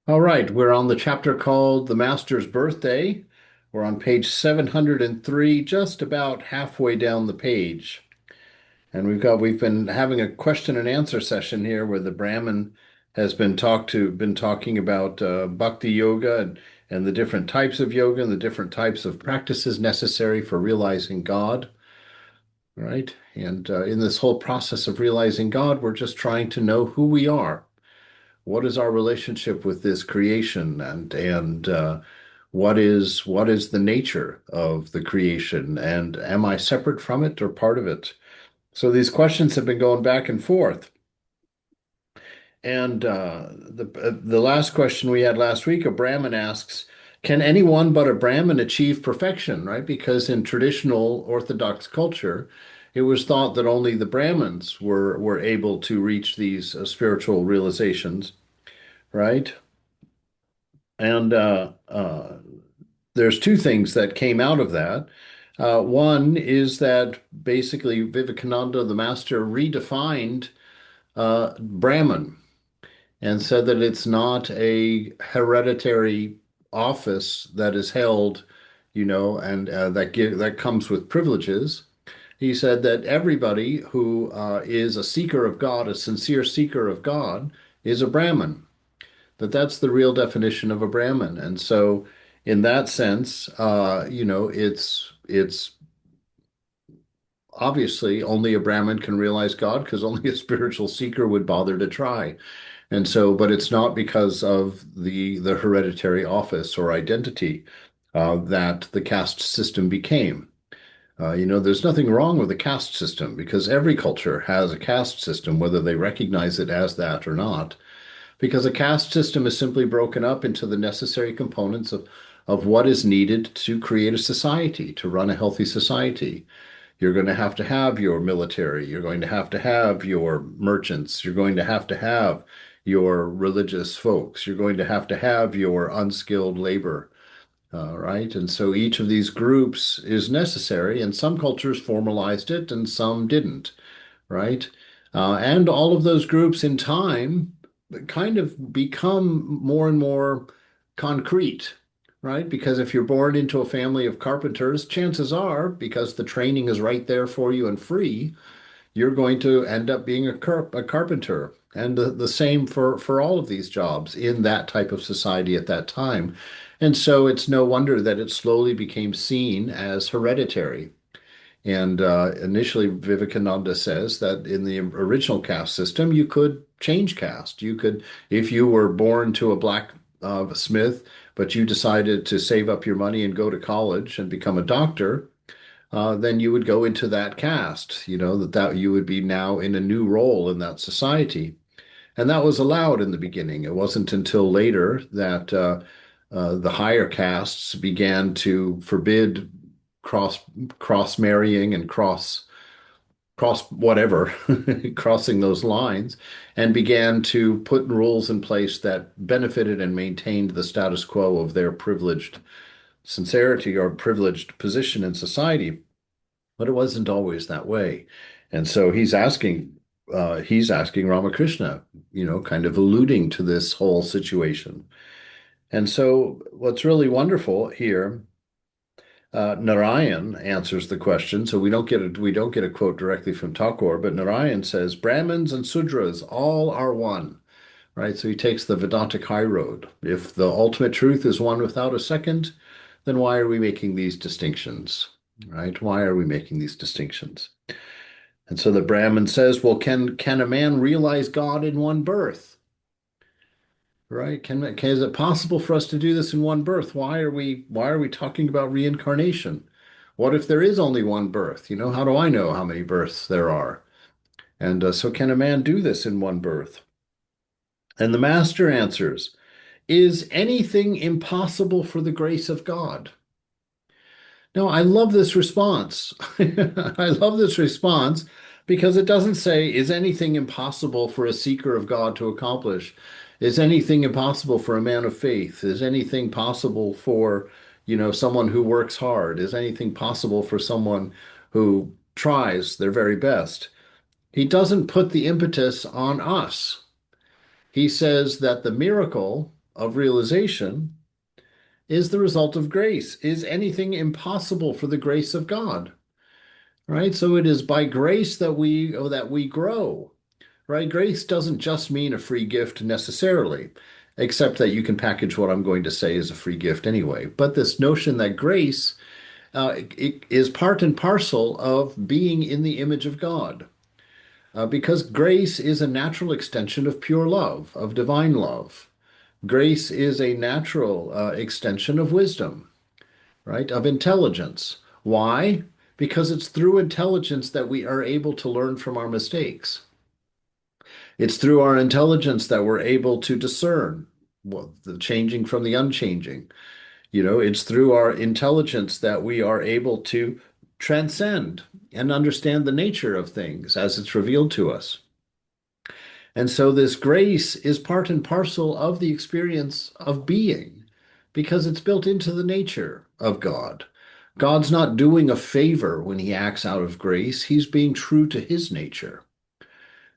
All right, we're on the chapter called The Master's Birthday. We're on page 703, just about halfway down the page. And we've been having a question and answer session here where the Brahmin has been talking about bhakti yoga and the different types of yoga and the different types of practices necessary for realizing God, right? And in this whole process of realizing God, we're just trying to know who we are. What is our relationship with this creation and what is the nature of the creation, and am I separate from it or part of it? So these questions have been going back and forth. And the last question we had last week, a Brahmin asks, can anyone but a Brahmin achieve perfection, right? Because in traditional Orthodox culture, it was thought that only the Brahmins were able to reach these spiritual realizations, right? And there's two things that came out of that. One is that basically Vivekananda, the master, redefined Brahman and said that it's not a hereditary office that is held, and that comes with privileges. He said that everybody who is a seeker of God, a sincere seeker of God, is a Brahmin, that's the real definition of a Brahmin. And so, in that sense, it's obviously only a Brahmin can realize God because only a spiritual seeker would bother to try. And so, but it's not because of the hereditary office or identity that the caste system became. There's nothing wrong with the caste system because every culture has a caste system, whether they recognize it as that or not. Because a caste system is simply broken up into the necessary components of what is needed to create a society, to run a healthy society. You're going to have your military, you're going to have your merchants, you're going to have your religious folks, you're going to have your unskilled labor, right? And so each of these groups is necessary, and some cultures formalized it and some didn't, right? And all of those groups in time kind of become more and more concrete, right? Because if you're born into a family of carpenters, chances are, because the training is right there for you and free, you're going to end up being a carpenter. And the same for all of these jobs in that type of society at that time. And so it's no wonder that it slowly became seen as hereditary. And initially, Vivekananda says that in the original caste system, you could change caste. You could, if you were born to a black smith, but you decided to save up your money and go to college and become a doctor, then you would go into that caste. That you would be now in a new role in that society. And that was allowed in the beginning. It wasn't until later that the higher castes began to forbid cross cross marrying and cross whatever, crossing those lines, and began to put rules in place that benefited and maintained the status quo of their privileged sincerity or privileged position in society. But it wasn't always that way. And so he's asking Ramakrishna, kind of alluding to this whole situation. And so what's really wonderful here, Narayan answers the question. So we don't get a quote directly from Thakur, but Narayan says Brahmins and Sudras all are one, right? So he takes the Vedantic high road. If the ultimate truth is one without a second, then why are we making these distinctions, right? Why are we making these distinctions? And so the Brahmin says, well, can a man realize God in one birth? Right? Is it possible for us to do this in one birth? Why are we talking about reincarnation? What if there is only one birth? How do I know how many births there are? And so can a man do this in one birth? And the master answers, is anything impossible for the grace of God? No, I love this response. I love this response because it doesn't say, is anything impossible for a seeker of God to accomplish? Is anything impossible for a man of faith? Is anything possible for, someone who works hard? Is anything possible for someone who tries their very best? He doesn't put the impetus on us. He says that the miracle of realization is the result of grace. Is anything impossible for the grace of God? Right? So it is by grace that we grow. Right? Grace doesn't just mean a free gift necessarily, except that you can package what I'm going to say as a free gift anyway. But this notion that grace it is part and parcel of being in the image of God. Because grace is a natural extension of pure love, of divine love. Grace is a natural extension of wisdom, right? Of intelligence. Why? Because it's through intelligence that we are able to learn from our mistakes. It's through our intelligence that we're able to discern the changing from the unchanging. It's through our intelligence that we are able to transcend and understand the nature of things as it's revealed to us. And so this grace is part and parcel of the experience of being because it's built into the nature of God. God's not doing a favor when he acts out of grace. He's being true to his nature,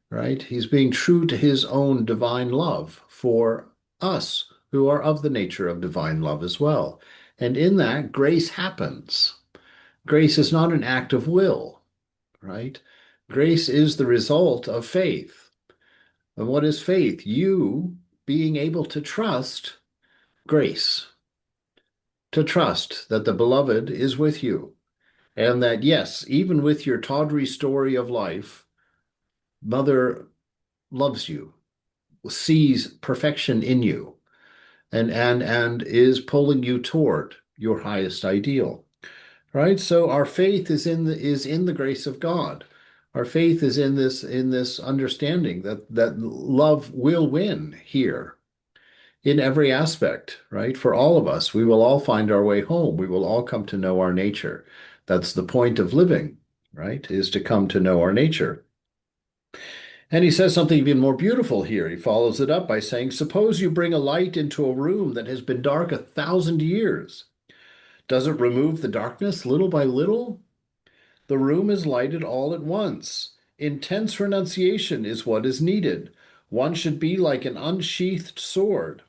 right? He's being true to his own divine love for us who are of the nature of divine love as well. And in that, grace happens. Grace is not an act of will, right? Grace is the result of faith. And what is faith? You being able to trust grace, to trust that the beloved is with you, and that, yes, even with your tawdry story of life, Mother loves you, sees perfection in you, and is pulling you toward your highest ideal. Right? So our faith is in the grace of God. Our faith is in this understanding that love will win here in every aspect, right? For all of us, we will all find our way home. We will all come to know our nature. That's the point of living, right? Is to come to know our nature. And he says something even more beautiful here. He follows it up by saying, suppose you bring a light into a room that has been dark 1,000 years. Does it remove the darkness little by little? The room is lighted all at once. Intense renunciation is what is needed. One should be like an unsheathed sword.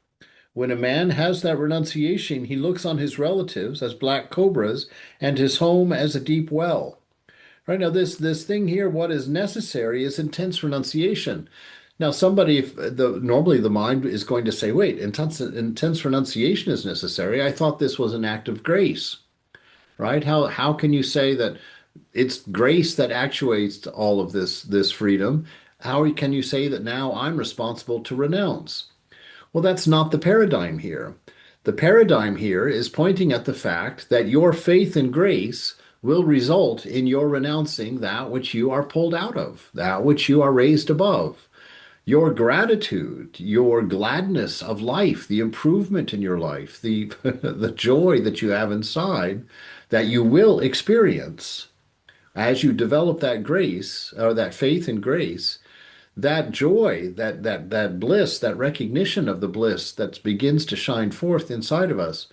When a man has that renunciation, he looks on his relatives as black cobras and his home as a deep well. Right now, this thing here, what is necessary is intense renunciation. Now, normally the mind is going to say, wait, intense renunciation is necessary. I thought this was an act of grace, right? How can you say that it's grace that actuates all of this freedom? How can you say that now I'm responsible to renounce? Well, that's not the paradigm here. The paradigm here is pointing at the fact that your faith in grace will result in your renouncing that which you are pulled out of, that which you are raised above. Your gratitude, your gladness of life, the improvement in your life, the the joy that you have inside, that you will experience as you develop that grace or that faith in grace, that joy, that bliss, that recognition of the bliss that begins to shine forth inside of us,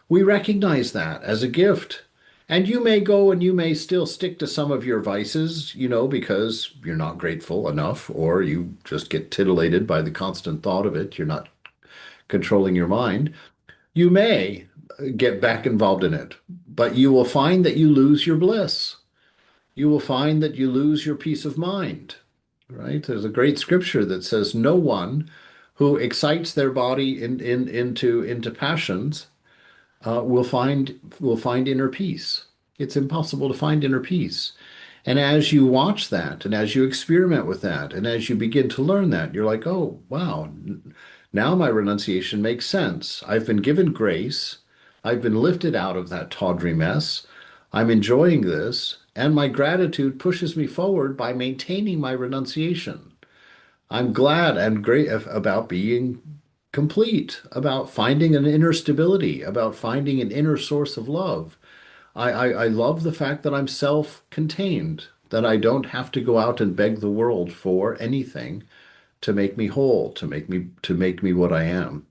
we recognize that as a gift. And you may go and you may still stick to some of your vices, because you're not grateful enough, or you just get titillated by the constant thought of it. You're not controlling your mind. You may get back involved in it, but you will find that you lose your bliss. You will find that you lose your peace of mind, right? There's a great scripture that says, no one who excites their body into passions will find inner peace. It's impossible to find inner peace. And as you watch that, and as you experiment with that, and as you begin to learn that, you're like, oh, wow, now my renunciation makes sense. I've been given grace. I've been lifted out of that tawdry mess. I'm enjoying this, and my gratitude pushes me forward by maintaining my renunciation. I'm glad and great about being complete, about finding an inner stability, about finding an inner source of love. I love the fact that I'm self-contained, that I don't have to go out and beg the world for anything to make me whole, to make me what I am,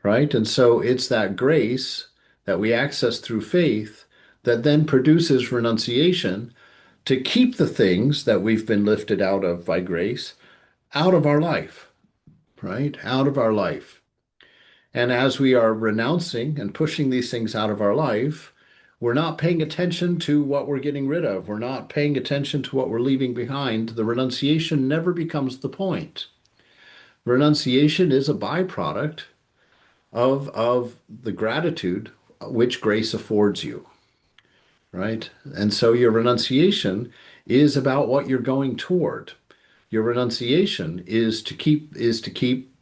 right? And so it's that grace that we access through faith that then produces renunciation to keep the things that we've been lifted out of by grace out of our life, right? Out of our life. And as we are renouncing and pushing these things out of our life, we're not paying attention to what we're getting rid of. We're not paying attention to what we're leaving behind. The renunciation never becomes the point. Renunciation is a byproduct of the gratitude which grace affords you, right? And so your renunciation is about what you're going toward. Your renunciation is to keep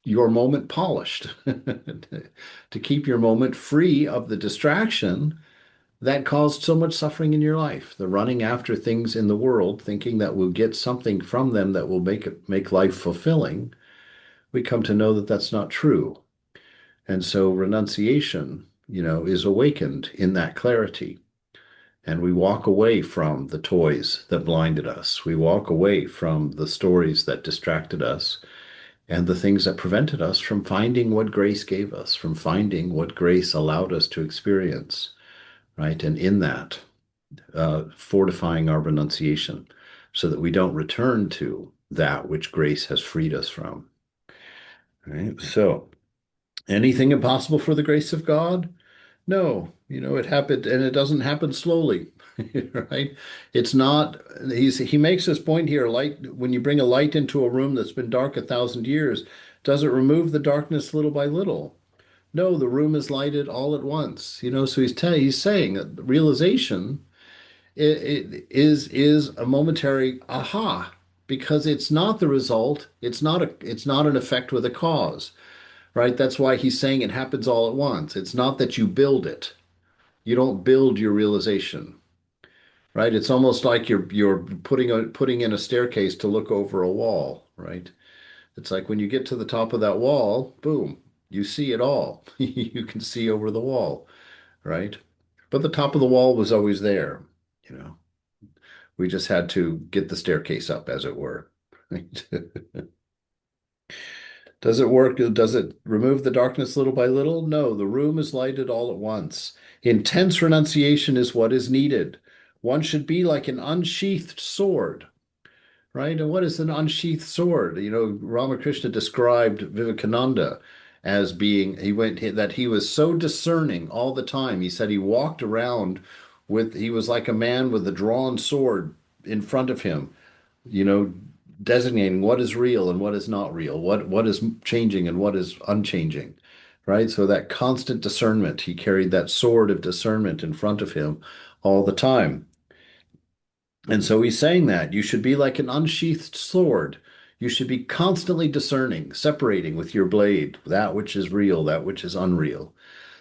your moment polished, to keep your moment free of the distraction that caused so much suffering in your life. The running after things in the world, thinking that we'll get something from them that will make life fulfilling. We come to know that that's not true. And so renunciation, is awakened in that clarity. And we walk away from the toys that blinded us. We walk away from the stories that distracted us and the things that prevented us from finding what grace gave us, from finding what grace allowed us to experience, right? And in that, fortifying our renunciation so that we don't return to that which grace has freed us from, right? So, anything impossible for the grace of God? No, it happened, and it doesn't happen slowly, right? It's not, he makes this point here, light, when you bring a light into a room that's been dark 1,000 years, does it remove the darkness little by little? No, the room is lighted all at once, so he's saying that the realization is a momentary aha, because it's not the result, it's not an effect with a cause, right? That's why he's saying it happens all at once. It's not that you build it. You don't build your realization, right? It's almost like you're putting in a staircase to look over a wall, right? It's like when you get to the top of that wall, boom, you see it all. You can see over the wall, right? But the top of the wall was always there, you know. We just had to get the staircase up, as it were. Right? Does it work? Does it remove the darkness little by little? No, the room is lighted all at once. Intense renunciation is what is needed. One should be like an unsheathed sword, right? And what is an unsheathed sword? Ramakrishna described Vivekananda as being, that he was so discerning all the time. He said he walked around he was like a man with a drawn sword in front of him, you know, designating what is real and what is not real, what is changing and what is unchanging, right? So that constant discernment, he carried that sword of discernment in front of him all the time. And so he's saying that you should be like an unsheathed sword. You should be constantly discerning, separating with your blade that which is real, that which is unreal,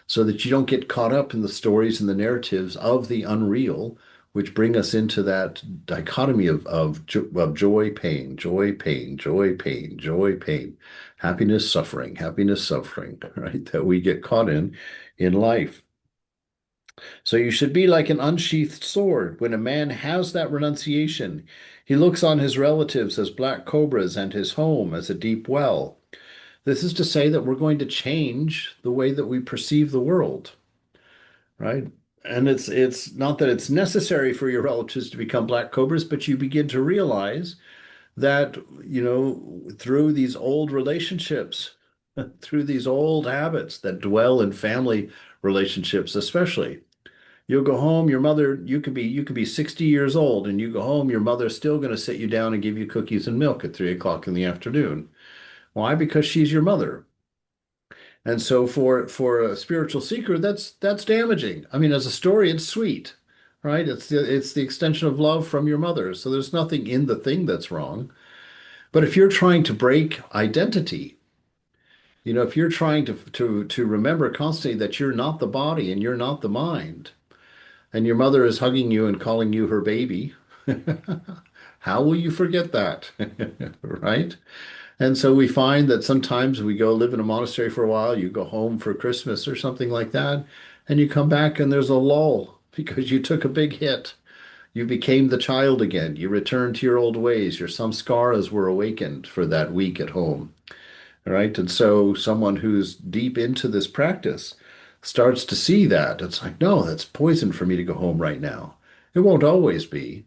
so that you don't get caught up in the stories and the narratives of the unreal, which bring us into that dichotomy of joy, pain, joy, pain, joy, pain, joy, pain, happiness, suffering, right? That we get caught in life. So you should be like an unsheathed sword. When a man has that renunciation, he looks on his relatives as black cobras and his home as a deep well. This is to say that we're going to change the way that we perceive the world, right? And it's not that it's necessary for your relatives to become black cobras, but you begin to realize that, through these old relationships, through these old habits that dwell in family relationships, especially. You'll go home, your mother, you could be 60 years old, and you go home, your mother's still going to sit you down and give you cookies and milk at 3 o'clock in the afternoon. Why? Because she's your mother. And so for a spiritual seeker, that's damaging. I mean, as a story, it's sweet, right? It's the extension of love from your mother. So there's nothing in the thing that's wrong. But if you're trying to break identity, if you're trying to remember constantly that you're not the body and you're not the mind, and your mother is hugging you and calling you her baby, how will you forget that? Right? And so we find that sometimes we go live in a monastery for a while, you go home for Christmas or something like that, and you come back and there's a lull because you took a big hit. You became the child again. You returned to your old ways. Your samskaras were awakened for that week at home. Right? And so someone who's deep into this practice starts to see that. It's like, no, that's poison for me to go home right now. It won't always be.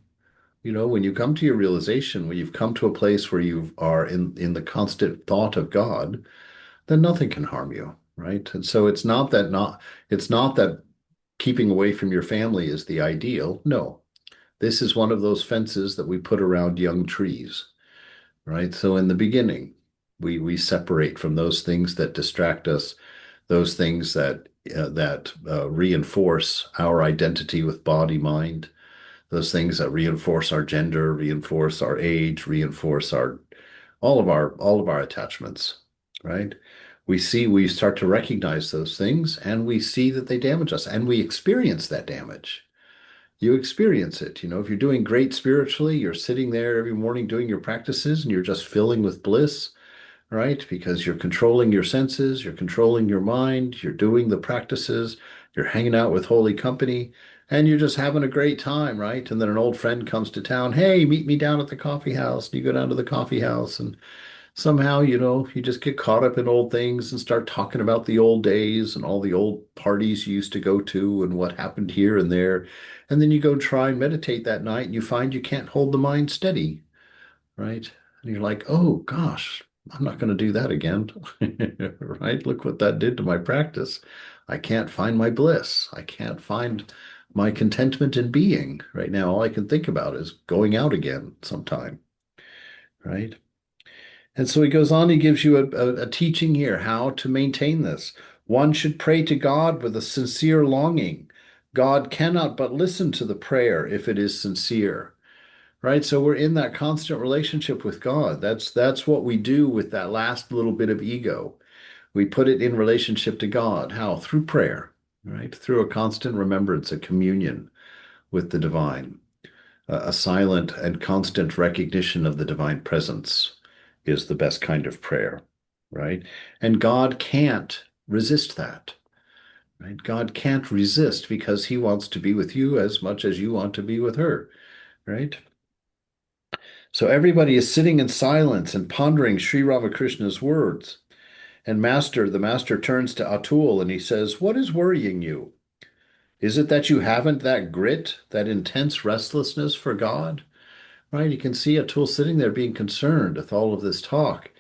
When you come to your realization, when you've come to a place where you are in the constant thought of God, then nothing can harm you, right? And so it's not that keeping away from your family is the ideal. No, this is one of those fences that we put around young trees, right? So in the beginning, we separate from those things that distract us, those things that reinforce our identity with body, mind, those things that reinforce our gender, reinforce our age, reinforce our all of our attachments, right? We start to recognize those things and we see that they damage us and we experience that damage. You experience it. You know, if you're doing great spiritually, you're sitting there every morning doing your practices and you're just filling with bliss, right? Because you're controlling your senses, you're controlling your mind, you're doing the practices, you're hanging out with holy company, and you're just having a great time, right? And then an old friend comes to town, hey, meet me down at the coffee house. And you go down to the coffee house and somehow, you know, you just get caught up in old things and start talking about the old days and all the old parties you used to go to and what happened here and there. And then you go try and meditate that night and you find you can't hold the mind steady, right? And you're like, oh gosh, I'm not going to do that again, right? Look what that did to my practice. I can't find my bliss. I can't find my contentment in being right now. All I can think about is going out again sometime, right? And so he goes on, he gives you a teaching here how to maintain this. One should pray to God with a sincere longing. God cannot but listen to the prayer if it is sincere, right? So we're in that constant relationship with God. That's what we do with that last little bit of ego. We put it in relationship to God. How? Through prayer, right? Through a constant remembrance, a communion with the divine. A silent and constant recognition of the divine presence is the best kind of prayer, right? And God can't resist that, right? God can't resist because he wants to be with you as much as you want to be with her, right? So everybody is sitting in silence and pondering Sri Ramakrishna's words. And the master turns to Atul and he says, what is worrying you? Is it that you haven't that grit, that intense restlessness for God? Right? You can see Atul sitting there being concerned with all of this talk.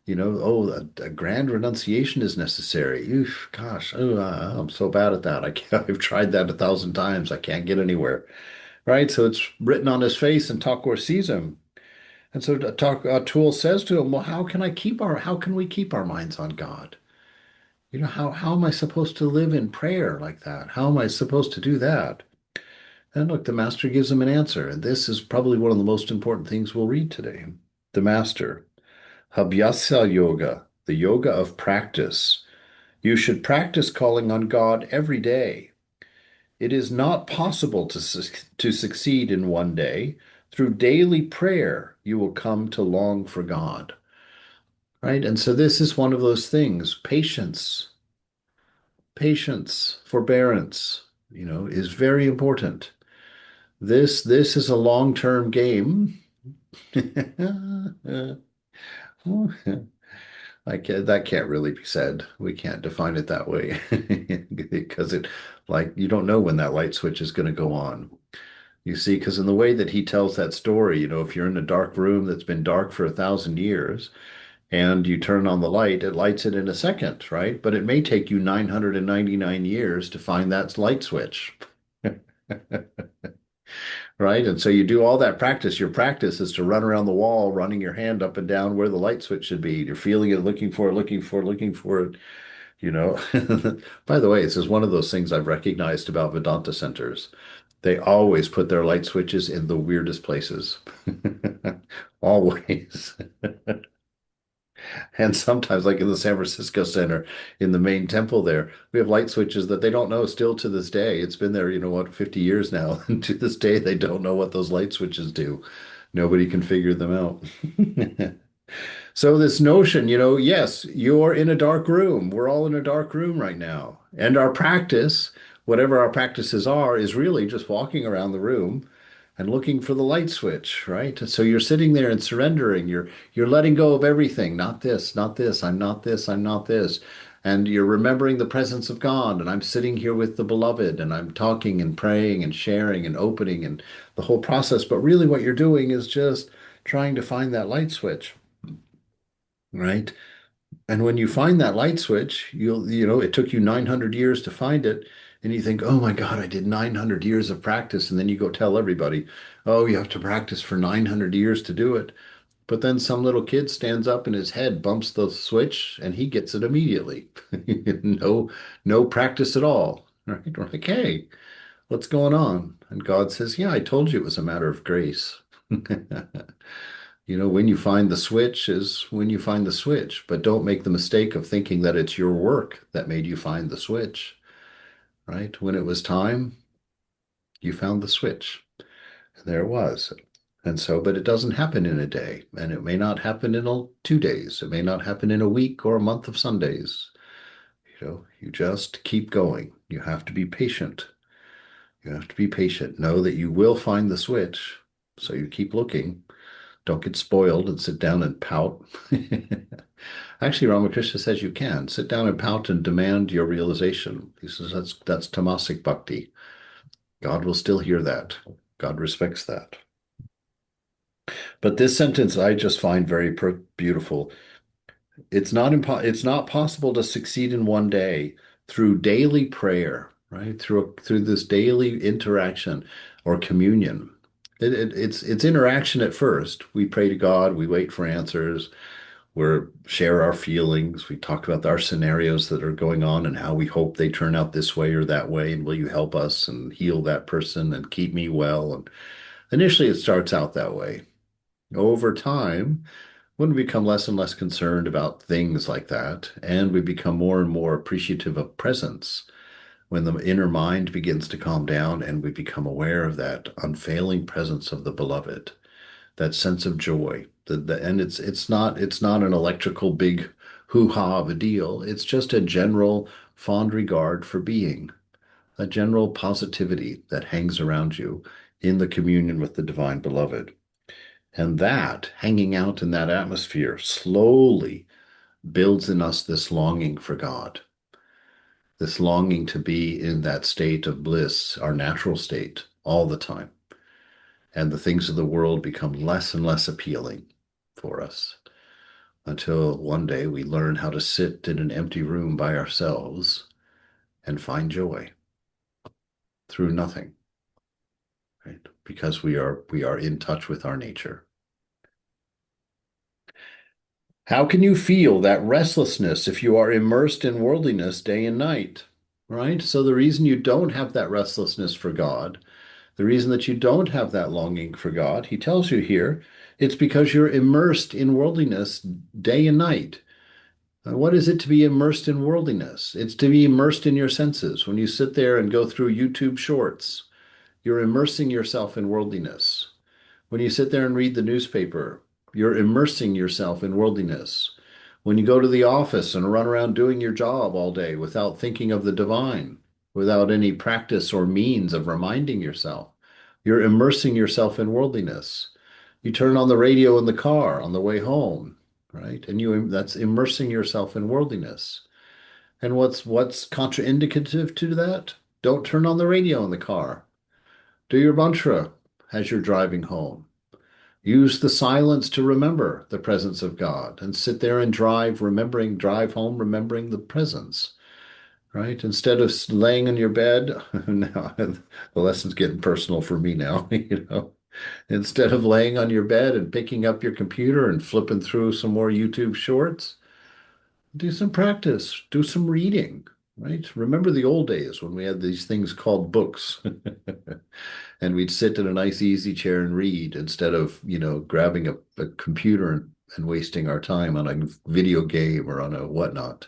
You know, oh, a grand renunciation is necessary. Oof, gosh, oh, I'm so bad at that. I've tried that 1,000 times. I can't get anywhere. Right? So it's written on his face, and Thakur sees him. And so Atul says to him, well, how can we keep our minds on God? You know, how am I supposed to live in prayer like that? How am I supposed to do that? And look, the master gives him an answer. And this is probably one of the most important things we'll read today. The master, Abhyasa Yoga, the yoga of practice. You should practice calling on God every day. It is not possible to succeed in one day. Through daily prayer, you will come to long for God. Right? And so this is one of those things. Patience, forbearance, you know, is very important. This is a long-term game. That can't really be said. We can't define it that way because it like you don't know when that light switch is going to go on. You see, because in the way that he tells that story, you know, if you're in a dark room that's been dark for 1,000 years and you turn on the light, it lights it in a second, right? But it may take you 999 years to find that light switch. Right? And so you do all that practice. Your practice is to run around the wall, running your hand up and down where the light switch should be. You're feeling it, looking for it, you know. By the way, this is one of those things I've recognized about Vedanta centers. They always put their light switches in the weirdest places. Always. And sometimes, like in the San Francisco Center, in the main temple there, we have light switches that they don't know still to this day. It's been there, you know what, 50 years now. And to this day, they don't know what those light switches do. Nobody can figure them out. So this notion, you know, yes, you're in a dark room. We're all in a dark room right now. And our practice, whatever our practices are, is really just walking around the room and looking for the light switch, right? So you're sitting there and surrendering. You're letting go of everything. Not this, not this. I'm not this. I'm not this. And you're remembering the presence of God. And I'm sitting here with the beloved, and I'm talking and praying and sharing and opening and the whole process. But really, what you're doing is just trying to find that light switch, right? And when you find that light switch, it took you 900 years to find it. And you think, oh my God, I did 900 years of practice. And then you go tell everybody, oh, you have to practice for 900 years to do it. But then some little kid stands up and his head bumps the switch and he gets it immediately. No, no practice at all. Right? We're like, hey, what's going on? And God says, yeah, I told you it was a matter of grace. When you find the switch is when you find the switch, but don't make the mistake of thinking that it's your work that made you find the switch, right? When it was time, you found the switch, and there it was. And so, but it doesn't happen in a day, and it may not happen in 2 days. It may not happen in a week or a month of Sundays. You just keep going. You have to be patient. You have to be patient. Know that you will find the switch, so you keep looking. Don't get spoiled and sit down and pout. Actually, Ramakrishna says you can sit down and pout and demand your realization. He says that's tamasic bhakti. God will still hear that. God respects that. But this sentence I just find very beautiful. It's not possible to succeed in one day through daily prayer, right? Through this daily interaction or communion. It's interaction at first. We pray to God, we wait for answers, we share our feelings, we talk about our scenarios that are going on and how we hope they turn out this way or that way, and will you help us and heal that person and keep me well? And initially it starts out that way. Over time, when we become less and less concerned about things like that, and we become more and more appreciative of presence, when the inner mind begins to calm down and we become aware of that unfailing presence of the beloved, that sense of joy, and it's not an electrical big hoo-ha of a deal. It's just a general fond regard for being, a general positivity that hangs around you in the communion with the divine beloved. And that, hanging out in that atmosphere, slowly builds in us this longing for God, this longing to be in that state of bliss, our natural state, all the time. And the things of the world become less and less appealing for us until one day we learn how to sit in an empty room by ourselves and find joy through nothing, right? Because we are in touch with our nature. How can you feel that restlessness if you are immersed in worldliness day and night? Right? So the reason you don't have that restlessness for God, the reason that you don't have that longing for God, he tells you here, it's because you're immersed in worldliness day and night. What is it to be immersed in worldliness? It's to be immersed in your senses. When you sit there and go through YouTube shorts, you're immersing yourself in worldliness. When you sit there and read the newspaper, you're immersing yourself in worldliness. When you go to the office and run around doing your job all day without thinking of the divine, without any practice or means of reminding yourself, you're immersing yourself in worldliness. You turn on the radio in the car on the way home, right? And that's immersing yourself in worldliness. And what's contraindicative to that? Don't turn on the radio in the car. Do your mantra as you're driving home. Use the silence to remember the presence of God and sit there and drive home, remembering the presence, right? Instead of laying in your bed, now the lesson's getting personal for me now, Instead of laying on your bed and picking up your computer and flipping through some more YouTube shorts, do some practice, do some reading, right? Remember the old days when we had these things called books. And we'd sit in a nice easy chair and read instead of, grabbing a computer and wasting our time on a video game or on a whatnot.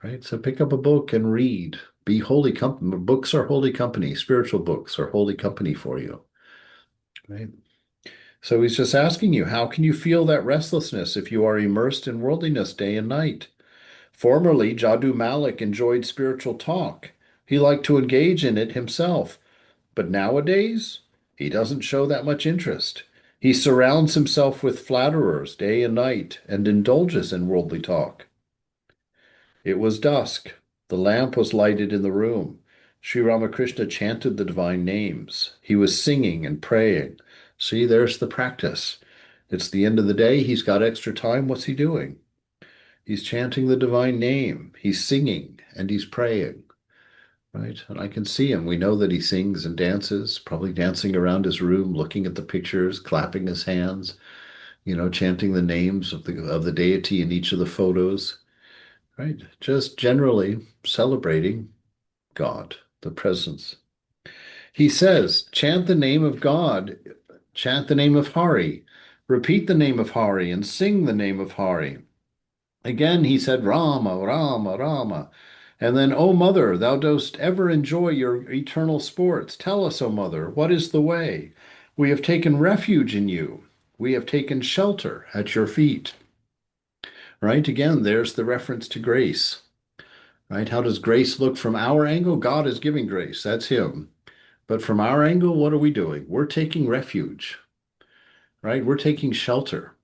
Right? So pick up a book and read. Be holy company. Books are holy company. Spiritual books are holy company for you. Right? So he's just asking you, how can you feel that restlessness if you are immersed in worldliness day and night? Formerly, Jadu Malik enjoyed spiritual talk. He liked to engage in it himself. But nowadays, he doesn't show that much interest. He surrounds himself with flatterers day and night and indulges in worldly talk. It was dusk. The lamp was lighted in the room. Sri Ramakrishna chanted the divine names. He was singing and praying. See, there's the practice. It's the end of the day. He's got extra time. What's he doing? He's chanting the divine name. He's singing and he's praying, right? And I can see him. We know that he sings and dances, probably dancing around his room, looking at the pictures, clapping his hands, chanting the names of the deity in each of the photos, right? Just generally celebrating God, the presence. He says, chant the name of God, chant the name of Hari, repeat the name of Hari, and sing the name of Hari. Again, he said, Rama, Rama, Rama. And then, O mother, thou dost ever enjoy your eternal sports. Tell us, O mother, what is the way? We have taken refuge in you. We have taken shelter at your feet. Right? Again, there's the reference to grace. Right? How does grace look from our angle? God is giving grace. That's him. But from our angle, what are we doing? We're taking refuge, right? We're taking shelter.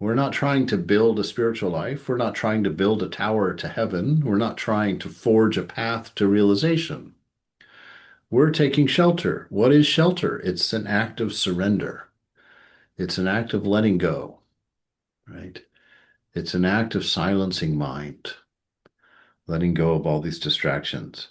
We're not trying to build a spiritual life. We're not trying to build a tower to heaven. We're not trying to forge a path to realization. We're taking shelter. What is shelter? It's an act of surrender. It's an act of letting go, right? It's an act of silencing mind, letting go of all these distractions.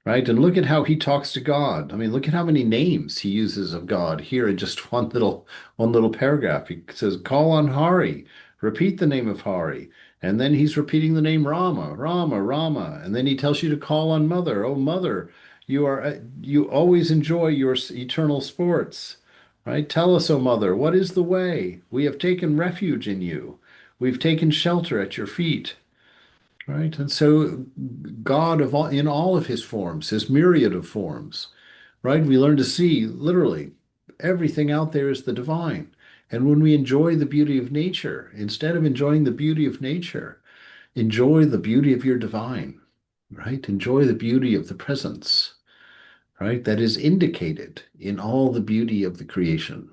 Right? And look at how he talks to God. I mean, look at how many names he uses of God here in just one little paragraph. He says, call on Hari, repeat the name of Hari. And then he's repeating the name Rama, Rama, Rama. And then he tells you to call on Mother. Oh, Mother, you always enjoy your eternal sports. Right? Tell us, O Mother, what is the way? We have taken refuge in you. We've taken shelter at your feet. Right? And so God in all of his forms, his myriad of forms, right? We learn to see literally everything out there is the divine. And when we enjoy the beauty of nature, instead of enjoying the beauty of nature, enjoy the beauty of your divine, right? Enjoy the beauty of the presence, right? That is indicated in all the beauty of the creation,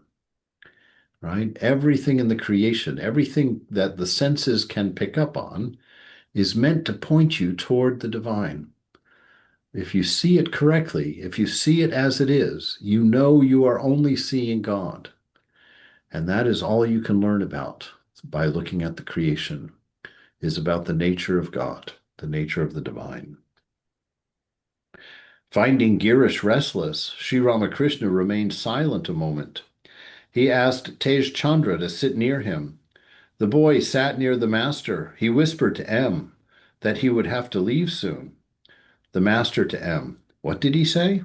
right? Everything in the creation, everything that the senses can pick up on is meant to point you toward the divine. If you see it correctly, if you see it as it is, you know you are only seeing God. And that is all you can learn about by looking at the creation, is about the nature of God, the nature of the divine. Finding Girish restless, Sri Ramakrishna remained silent a moment. He asked Tej Chandra to sit near him. The boy sat near the master. He whispered to M that he would have to leave soon. The master to M, what did he say?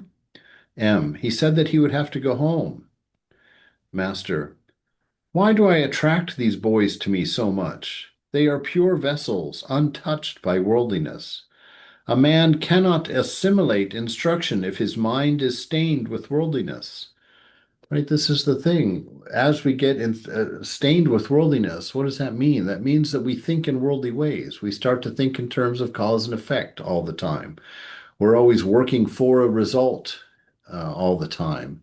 M, he said that he would have to go home. Master, why do I attract these boys to me so much? They are pure vessels, untouched by worldliness. A man cannot assimilate instruction if his mind is stained with worldliness. Right? This is the thing. As we get stained with worldliness, what does that mean? That means that we think in worldly ways. We start to think in terms of cause and effect all the time. We're always working for a result all the time,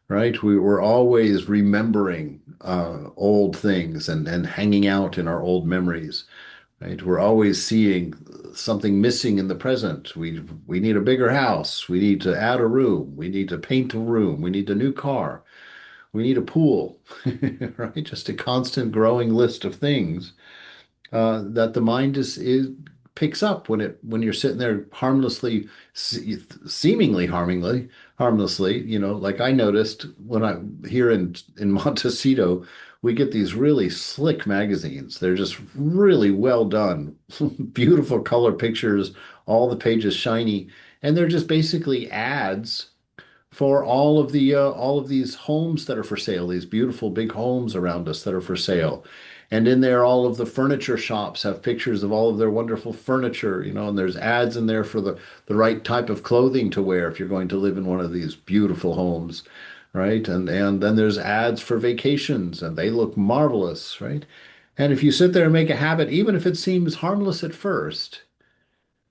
right? We're always remembering old things and hanging out in our old memories, right? We're always seeing something missing in the present. We need a bigger house. We need to add a room. We need to paint a room. We need a new car. We need a pool, right? Just a constant growing list of things that the mind is picks up when you're sitting there seemingly harmlessly, like I noticed when I here in Montecito, we get these really slick magazines. They're just really well done, beautiful color pictures, all the pages shiny, and they're just basically ads for all of these homes that are for sale, these beautiful big homes around us that are for sale. And in there, all of the furniture shops have pictures of all of their wonderful furniture, and there's ads in there for the right type of clothing to wear if you're going to live in one of these beautiful homes, right? And then there's ads for vacations, and they look marvelous, right? And if you sit there and make a habit, even if it seems harmless at first,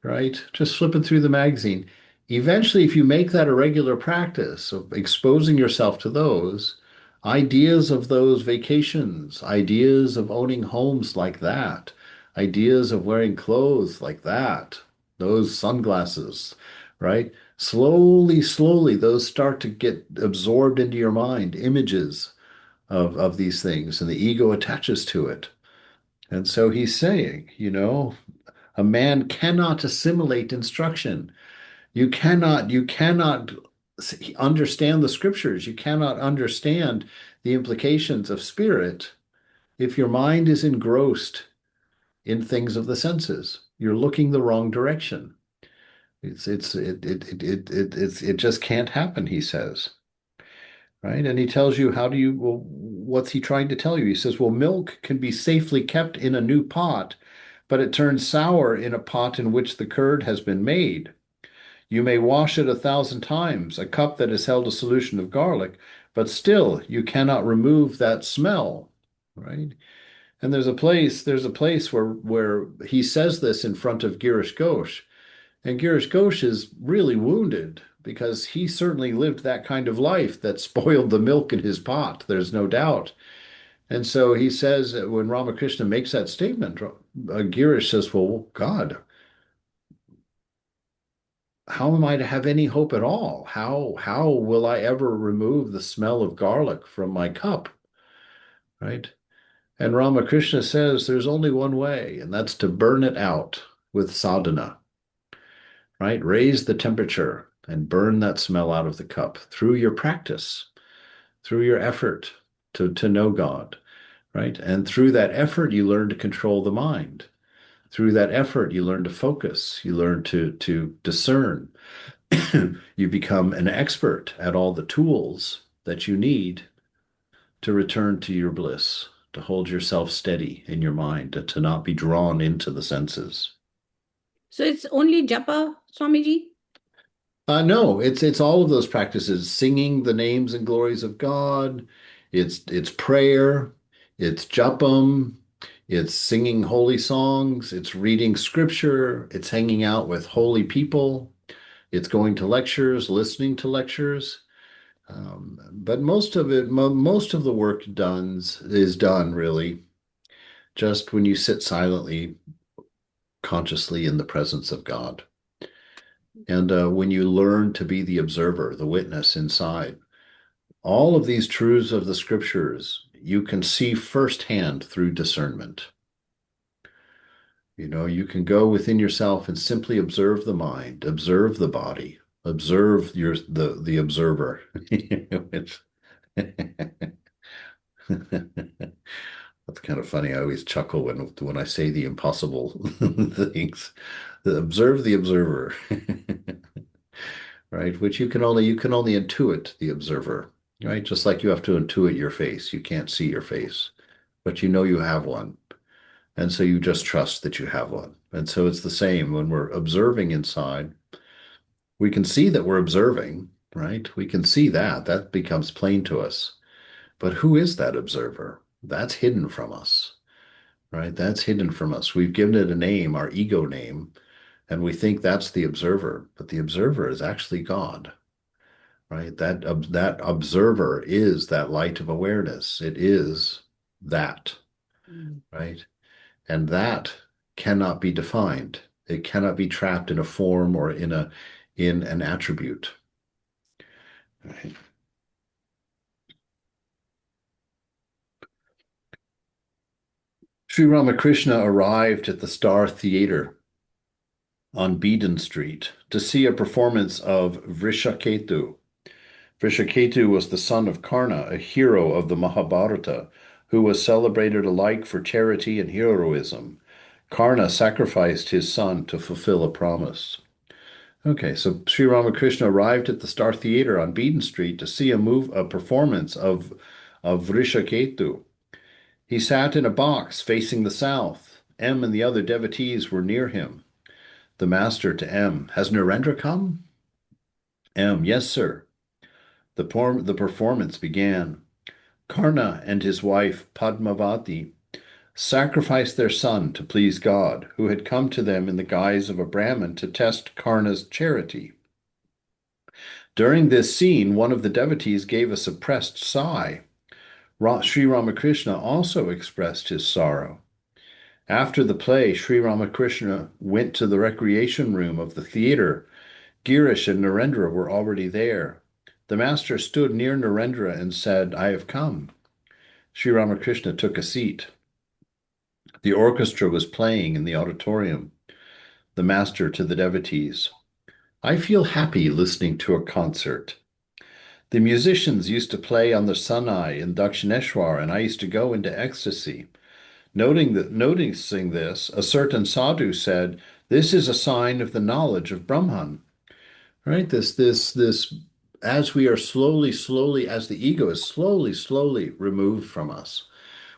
right? Just flipping through the magazine. Eventually, if you make that a regular practice of exposing yourself to those, ideas of those vacations, ideas of owning homes like that, ideas of wearing clothes like that, those sunglasses, right? Slowly, slowly, those start to get absorbed into your mind, images of these things, and the ego attaches to it. And so he's saying, a man cannot assimilate instruction. You cannot understand the scriptures. You cannot understand the implications of spirit if your mind is engrossed in things of the senses. You're looking the wrong direction. It just can't happen, he says. Right? And he tells you, well, what's he trying to tell you? He says, well, milk can be safely kept in a new pot, but it turns sour in a pot in which the curd has been made. You may wash it 1,000 times, a cup that has held a solution of garlic, but still you cannot remove that smell, right? And there's a place where he says this in front of Girish Ghosh, and Girish Ghosh is really wounded because he certainly lived that kind of life that spoiled the milk in his pot, there's no doubt. And so he says, when Ramakrishna makes that statement, Girish says, well, God, how am I to have any hope at all? How will I ever remove the smell of garlic from my cup? Right? And Ramakrishna says there's only one way, and that's to burn it out with sadhana, right? Raise the temperature and burn that smell out of the cup through your practice, through your effort to know God, right? And through that effort, you learn to control the mind. Through that effort, you learn to focus, you learn to discern. You become an expert at all the tools that you need to return to your bliss, to hold yourself steady in your mind, to not be drawn into the senses. So it's only japa, Swamiji? No, it's all of those practices, singing the names and glories of God. It's prayer, it's japam, it's singing holy songs, it's reading scripture, it's hanging out with holy people, it's going to lectures, listening to lectures. But most of the work done is done really just when you sit silently, consciously in the presence of God. And when you learn to be the observer, the witness inside, all of these truths of the scriptures you can see firsthand through discernment. You can go within yourself and simply observe the mind, observe the body, observe the observer. It's That's kind of funny. I always chuckle when I say the impossible things. Observe the observer, right? Which you can only intuit the observer, right? Just like you have to intuit your face. You can't see your face, but you know you have one. And so you just trust that you have one. And so it's the same when we're observing inside. We can see that we're observing, right? We can see that. That becomes plain to us. But who is that observer? That's hidden from us, right? That's hidden from us. We've given it a name, our ego name, and we think that's the observer, but the observer is actually God, right? That observer is that light of awareness. It is that, Mm. right? And that cannot be defined. It cannot be trapped in a form or in an attribute, right? Sri Ramakrishna arrived at the Star Theatre on Beedon Street to see a performance of Vrishaketu. Vrishaketu was the son of Karna, a hero of the Mahabharata, who was celebrated alike for charity and heroism. Karna sacrificed his son to fulfill a promise. Okay, so Sri Ramakrishna arrived at the Star Theatre on Beedon Street to see a performance of Vrishaketu. He sat in a box facing the south. M and the other devotees were near him. The master to M, has Narendra come? M, yes, sir. The performance began. Karna and his wife Padmavati sacrificed their son to please God, who had come to them in the guise of a Brahmin to test Karna's charity. During this scene, one of the devotees gave a suppressed sigh. Sri Ramakrishna also expressed his sorrow. After the play, Sri Ramakrishna went to the recreation room of the theater. Girish and Narendra were already there. The master stood near Narendra and said, I have come. Sri Ramakrishna took a seat. The orchestra was playing in the auditorium, the master to the devotees. I feel happy listening to a concert. The musicians used to play on the Sanai in Dakshineshwar, and I used to go into ecstasy. Noticing this, a certain sadhu said, "This is a sign of the knowledge of Brahman." Right? This, as we are slowly, as the ego is slowly removed from us,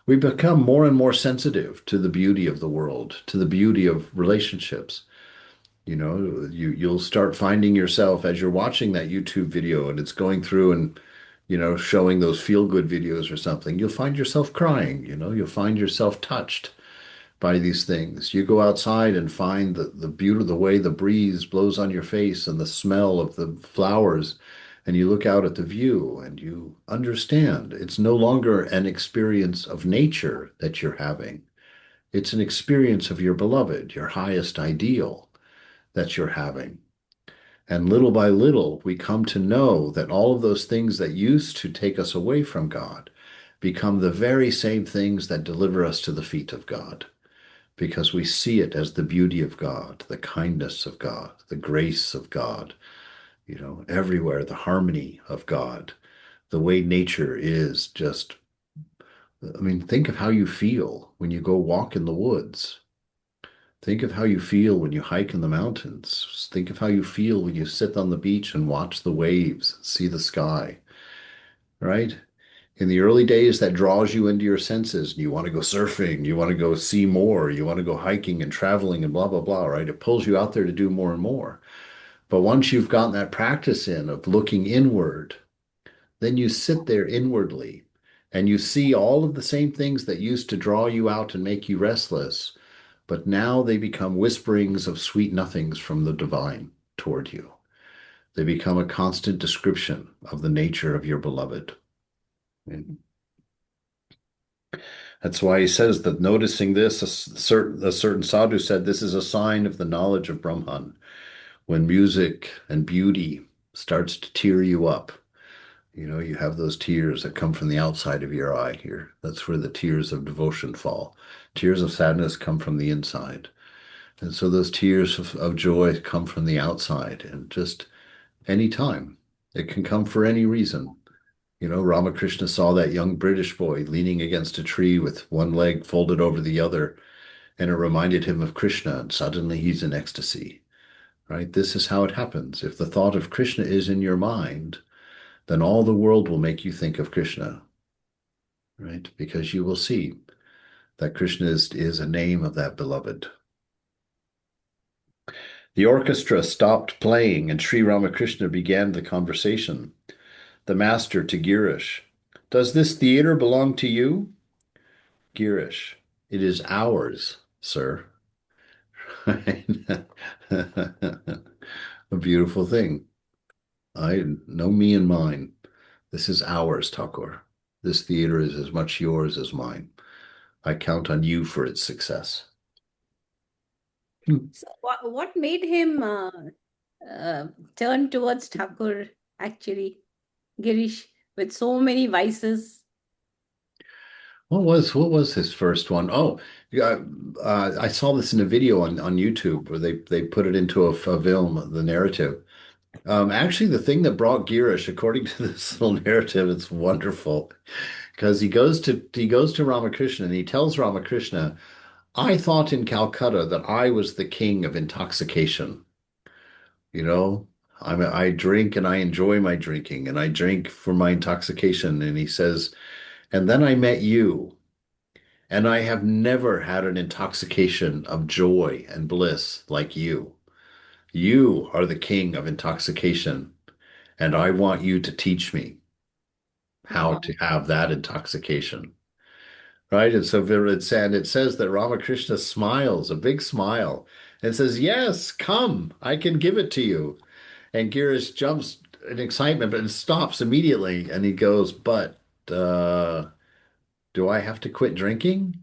we become more and more sensitive to the beauty of the world, to the beauty of relationships. You'll start finding yourself as you're watching that YouTube video and it's going through and, showing those feel good videos or something, you'll find yourself crying, you'll find yourself touched by these things. You go outside and find the beauty, the way the breeze blows on your face and the smell of the flowers, and you look out at the view and you understand it's no longer an experience of nature that you're having. It's an experience of your beloved, your highest ideal that you're having. And little by little, we come to know that all of those things that used to take us away from God become the very same things that deliver us to the feet of God, because we see it as the beauty of God, the kindness of God, the grace of God, everywhere, the harmony of God, the way nature is just, I mean, think of how you feel when you go walk in the woods. Think of how you feel when you hike in the mountains. Think of how you feel when you sit on the beach and watch the waves, see the sky, right? In the early days, that draws you into your senses, and you want to go surfing, you want to go see more, you want to go hiking and traveling and blah, blah, blah, right? It pulls you out there to do more and more. But once you've gotten that practice in of looking inward, then you sit there inwardly and you see all of the same things that used to draw you out and make you restless, but now they become whisperings of sweet nothings from the divine toward you. They become a constant description of the nature of your beloved. And that's why he says that noticing this, a certain sadhu said, this is a sign of the knowledge of Brahman. When music and beauty starts to tear you up, you have those tears that come from the outside of your eye here. That's where the tears of devotion fall. Tears of sadness come from the inside. And so those tears of joy come from the outside, and just any time. It can come for any reason. Ramakrishna saw that young British boy leaning against a tree with one leg folded over the other, and it reminded him of Krishna, and suddenly he's in ecstasy, right? This is how it happens. If the thought of Krishna is in your mind, then all the world will make you think of Krishna, right? Because you will see that Krishna is a name of that beloved. The orchestra stopped playing, and Sri Ramakrishna began the conversation. The master to Girish, "Does this theater belong to you?" Girish, "It is ours, sir." A beautiful thing. I know me and mine. This is ours, Thakur. This theater is as much yours as mine. I count on you for its success. So what made him turn towards Thakur, actually, Girish, with so many vices? What was his first one? Oh, yeah, I saw this in a video on YouTube where they put it into a film, the narrative. Actually, the thing that brought Girish, according to this little narrative, it's wonderful because he goes to Ramakrishna and he tells Ramakrishna, "I thought in Calcutta that I was the king of intoxication. You know, I drink and I enjoy my drinking and I drink for my intoxication." And he says, "And then I met you, and I have never had an intoxication of joy and bliss like you. You are the king of intoxication, and I want you to teach me how to Wow. have that intoxication." Right? And so it says that Ramakrishna smiles, a big smile, and says, "Yes, come, I can give it to you." And Girish jumps in excitement, but stops immediately. And he goes, "But do I have to quit drinking?"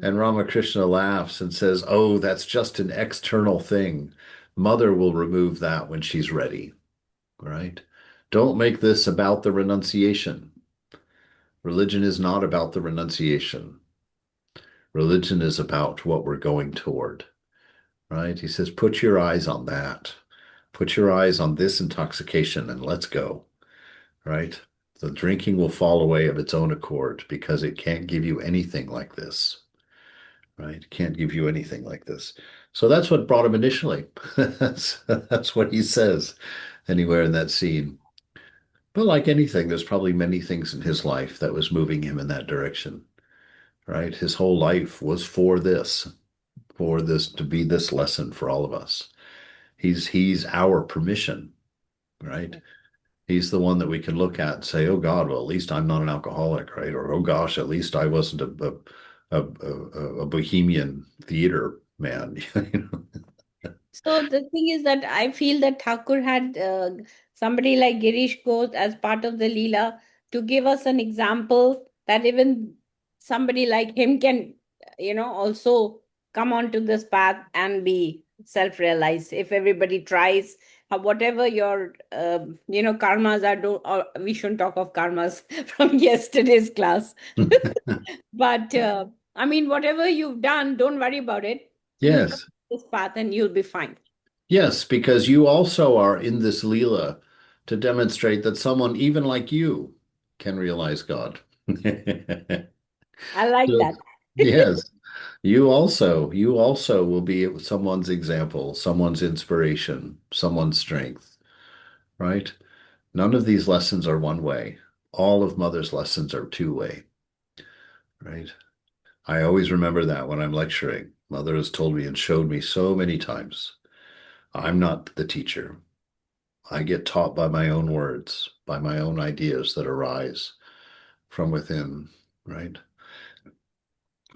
And Ramakrishna laughs and says, "Oh, that's just an external thing. Mother will remove that when she's ready." Right? Don't make this about the renunciation. Religion is not about the renunciation. Religion is about what we're going toward, right? He says, put your eyes on that. Put your eyes on this intoxication and let's go, right? The drinking will fall away of its own accord because it can't give you anything like this, right? It can't give you anything like this. So that's what brought him initially. That's what he says anywhere in that scene. But like anything, there's probably many things in his life that was moving him in that direction, right? His whole life was for this to be this lesson for all of us. He's our permission, right? He's the one that we can look at and say, "Oh God, well at least I'm not an alcoholic, right?" Or "Oh gosh, at least I wasn't a bohemian theater man." You know? So the thing is that I feel that Thakur had somebody like Girish Ghosh as part of the Leela to give us an example that even somebody like him can, also come onto this path and be self-realized. If everybody tries, whatever your, karmas are, or we shouldn't talk of karmas from yesterday's class. But I mean, whatever you've done, don't worry about it. You'll come Yes, this path and you'll be fine. yes, because you also are in this Leela to demonstrate that someone even like you can realize God. I like So, that. yes, you also will be someone's example, someone's inspiration, someone's strength, right? None of these lessons are one way. All of Mother's lessons are two-way, right? I always remember that when I'm lecturing. Mother has told me and showed me so many times. I'm not the teacher. I get taught by my own words, by my own ideas that arise from within, right?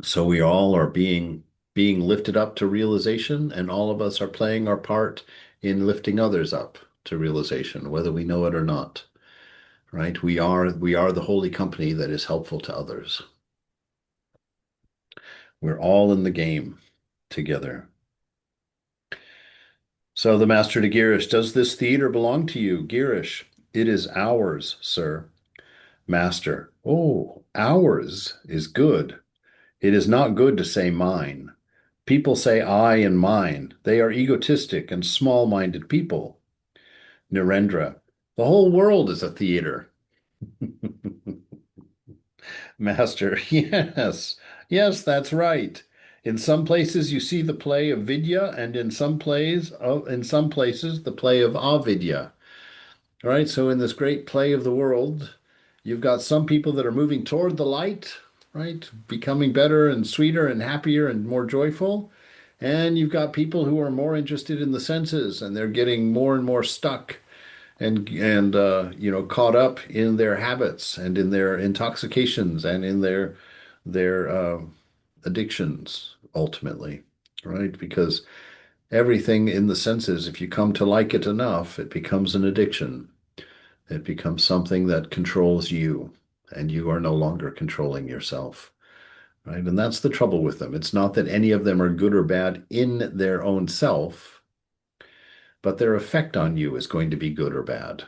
So we all are being lifted up to realization, and all of us are playing our part in lifting others up to realization, whether we know it or not, right? We are the holy company that is helpful to others. We're all in the game together. So the master to Girish, does this theater belong to you? Girish, it is ours, sir. Master, oh, ours is good. It is not good to say mine. People say I and mine. They are egotistic and small-minded people. Narendra, the whole world is a theater. Master, yes, yes, that's right. In some places you see the play of Vidya, and in some places the play of Avidya. All right, so in this great play of the world, you've got some people that are moving toward the light, right? Becoming better and sweeter and happier and more joyful. And you've got people who are more interested in the senses and they're getting more and more stuck and caught up in their habits and in their intoxications and in their addictions ultimately, right? Because everything in the senses, if you come to like it enough, it becomes an addiction. It becomes something that controls you, and you are no longer controlling yourself, right? And that's the trouble with them. It's not that any of them are good or bad in their own self, but their effect on you is going to be good or bad.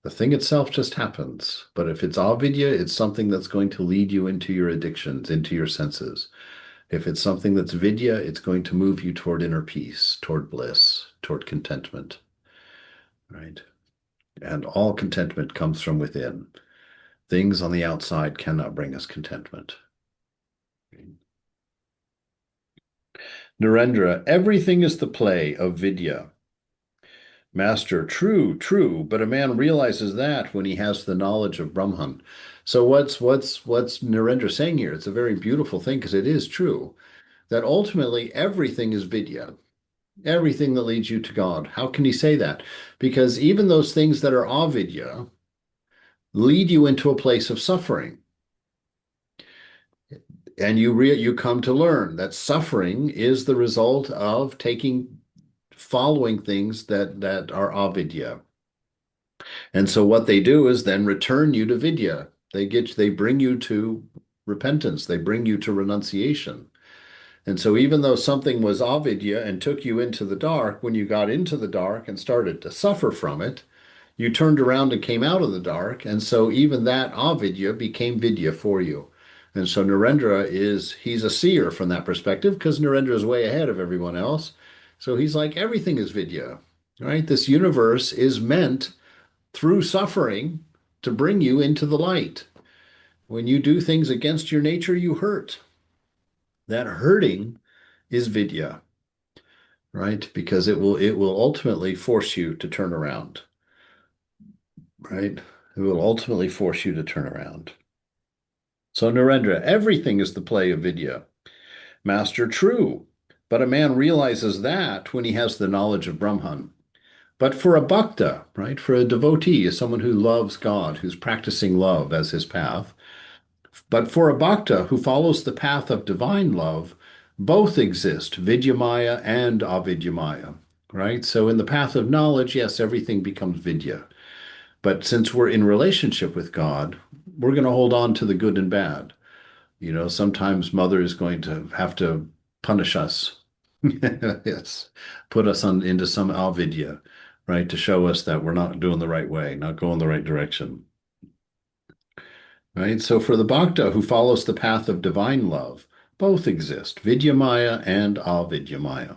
The thing itself just happens, but if it's avidya, it's something that's going to lead you into your addictions, into your senses. If it's something that's vidya, it's going to move you toward inner peace, toward bliss, toward contentment, right? And all contentment comes from within. Things on the outside cannot bring us contentment. Narendra, everything is the play of Vidya. Master, true, true, but a man realizes that when he has the knowledge of Brahman. So what's Narendra saying here? It's a very beautiful thing because it is true that ultimately everything is Vidya, everything that leads you to God. How can he say that? Because even those things that are avidya lead you into a place of suffering. And you come to learn that suffering is the result of following things that are avidya. And so what they do is then return you to vidya. They bring you to repentance. They bring you to renunciation. And so even though something was avidya and took you into the dark, when you got into the dark and started to suffer from it, you turned around and came out of the dark. And so even that avidya became vidya for you. And so he's a seer from that perspective because Narendra is way ahead of everyone else. So he's like, everything is vidya, right? This universe is meant through suffering to bring you into the light. When you do things against your nature, you hurt. That hurting is vidya, right? Because it will ultimately force you to turn around, right? It will ultimately force you to turn around. So Narendra, everything is the play of vidya. Master, true. But a man realizes that when he has the knowledge of Brahman. But for a bhakta, right, for a devotee, is someone who loves God, who's practicing love as his path. But for a bhakta who follows the path of divine love, both exist, Vidyamaya and Avidyamaya, right? So in the path of knowledge, yes, everything becomes Vidya. But since we're in relationship with God, we're going to hold on to the good and bad. Sometimes mother is going to have to punish us. Yes, put us into some avidya, right, to show us that we're not doing the right way, not going the right direction. Right? So for the bhakta who follows the path of divine love, both exist, Vidyamaya and Avidyamaya.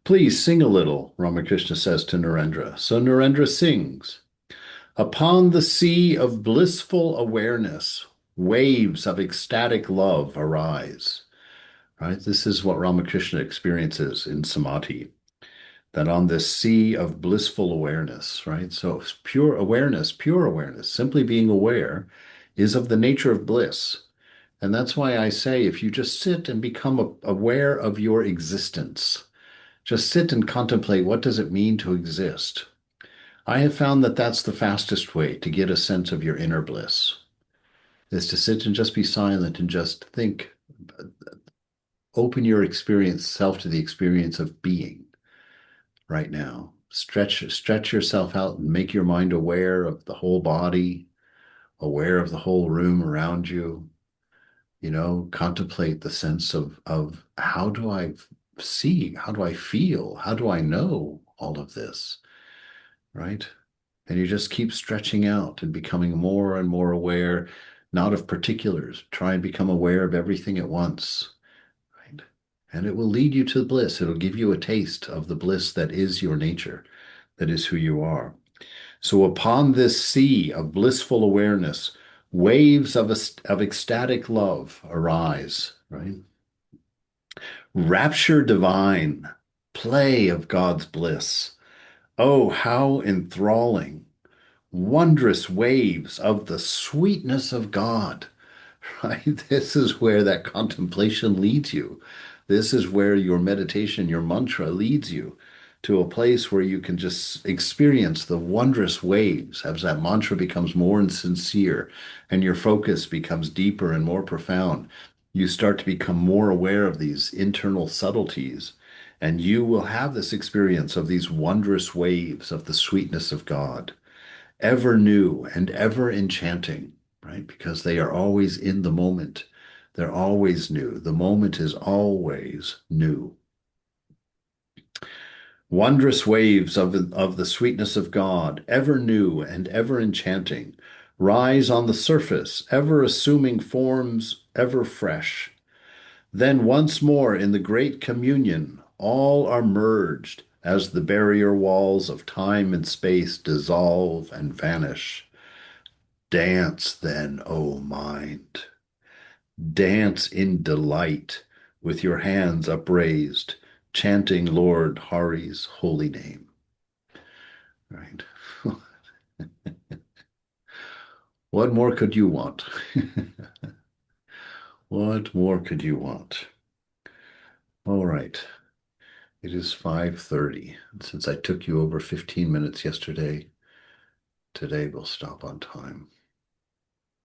Please sing a little, Ramakrishna says to Narendra. So Narendra sings. Upon the sea of blissful awareness, waves of ecstatic love arise. Right? This is what Ramakrishna experiences in samadhi, that on this sea of blissful awareness, right? So pure awareness, simply being aware is of the nature of bliss. And that's why I say if you just sit and become aware of your existence, just sit and contemplate what does it mean to exist. I have found that that's the fastest way to get a sense of your inner bliss, is to sit and just be silent and just think, open your experience self to the experience of being right now. Stretch yourself out and make your mind aware of the whole body, aware of the whole room around you. Contemplate the sense of how do I see, how do I feel, how do I know all of this, right? And you just keep stretching out and becoming more and more aware, not of particulars. Try and become aware of everything at once, right? And it will lead you to bliss. It'll give you a taste of the bliss that is your nature, that is who you are. So upon this sea of blissful awareness, waves of ecstatic love arise, right? Rapture divine, play of God's bliss. Oh, how enthralling, wondrous waves of the sweetness of God, right? This is where that contemplation leads you. This is where your meditation, your mantra leads you to a place where you can just experience the wondrous waves as that mantra becomes more sincere and your focus becomes deeper and more profound. You start to become more aware of these internal subtleties, and you will have this experience of these wondrous waves of the sweetness of God, ever new and ever enchanting, right? Because they are always in the moment. They're always new. The moment is always new. Wondrous waves of the sweetness of God, ever new and ever enchanting, rise on the surface, ever assuming forms ever fresh. Then once more in the great communion, all are merged as the barrier walls of time and space dissolve and vanish. Dance then, O mind. Dance in delight with your hands upraised, chanting Lord Hari's holy name. Right? What more could you want? What more could you want? All right. It is 5:30. Since I took you over 15 minutes yesterday, today we'll stop on time.